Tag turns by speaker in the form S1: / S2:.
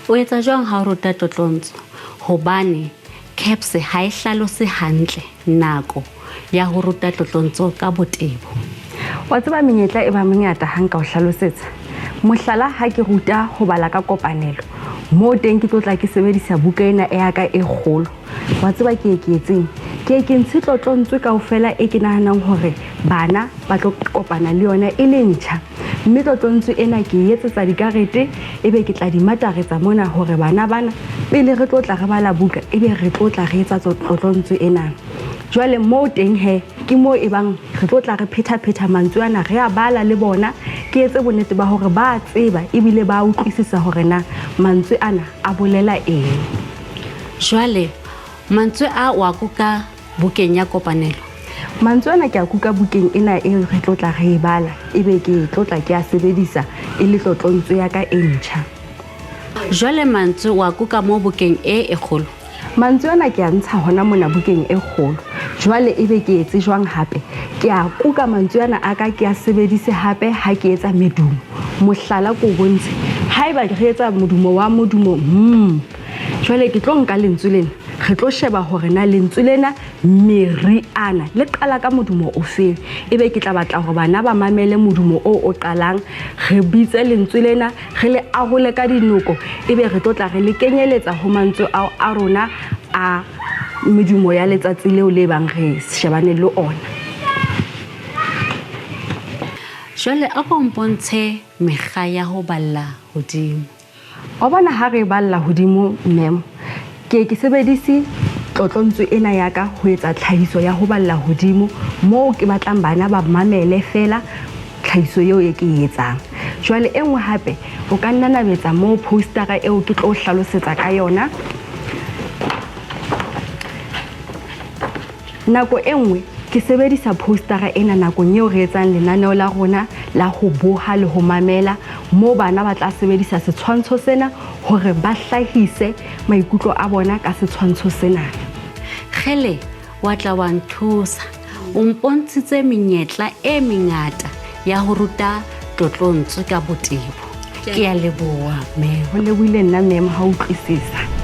S1: O etsa jwang ha o ruta tlotlontso? Hobane CAPS ha e hlalose hantle nako ya ho ruta tlotlontso ka botebo.
S2: Wa tseba menyetla e ba mengata hang ka o hlalosetsa. Mohlala ha ke ruta ho bala ka kopanelo, moo teng ke tlotla ke sebedisa buka ena e ya ka e kgolo. Wa tseba ke etseng? Ke ntshe tlotlontso kaofela e ke nahanang hore bana ba tlo kopana le yona e le ntjha. Mme tlotlontso ena ke etsetsa dikarete ebe ke tla di mataretsa mona hore bana pele re tlotla re bala buka ebe re tlotla re etsa tlotlontso ena. Jwale moo teng ke moo ebang re tlotla re pheta mantswe ana re a bala le bona. Ke etse bonnete ba hore ba tseba ebile ba utlwisisa hore na mantswe ana a bolela eng.
S1: Jwale mantswe a wa kuka bukeng ya kopanelo.
S2: Mantswe ana ke a kuka bukeng ena e re tlotla re e bala ebe ke tlotla ke a sebedisa e le tlotlontso ya ka e ntjha.
S1: Jwale mantswe wa kuka mo bukeng e kgolo.
S2: Mantswe ana ke a ntsha hona mona bukeng e kgolo. Jwale ebe ke etse jwang hape? Ke a kuka mantswe ana a ka ke a sebedise hape ha ke etsa medumo. Mohlala ko bontshe haeba re etsa modumo wa modumo jwale ke tlo nka lentswe lena re tlo sheba hore na lentswe lena meriana le qala ka modumo o feng. Ebe ke tla batla hore bana ba mamele modumo o qalang, re bitse lentswe lena re le arole ka dinoko ebe re tlotla re le kenyeletsa ho mantswe a rona a medumo ya letsatsi leo le bang re shebane le ona.
S1: Jwale a go mpontshe mekga ya ho balla hodimo.
S2: Wa bona ha re balla hodimo mem ke sebedise tlotlontso ena ya ka ho etsa tlhahiso ya ho balla hodimo moo ke batlang bana ba mamele fela tlhahiso eo e ke e etsang. Jwale e nngwe hape o ka nna nabetsa moo postera eo ke tlo hlalosetsa ka yona. Nako e nngwe ke sebedisa postera ena nakong eo re etsang lenaneo la rona la ho boha le ho mamela moo bana ba tla sebedisa setshwantsho sena hore ba hlahise maikutlo a bona ka setshwantsho sena.
S1: Khele wa tla wa nthusa o mpontshitse menyetla e mengata ya ho ruta tlotlontso ka botebo. Ke a leboha
S2: ho lebohile nna mem ha utlwisisa.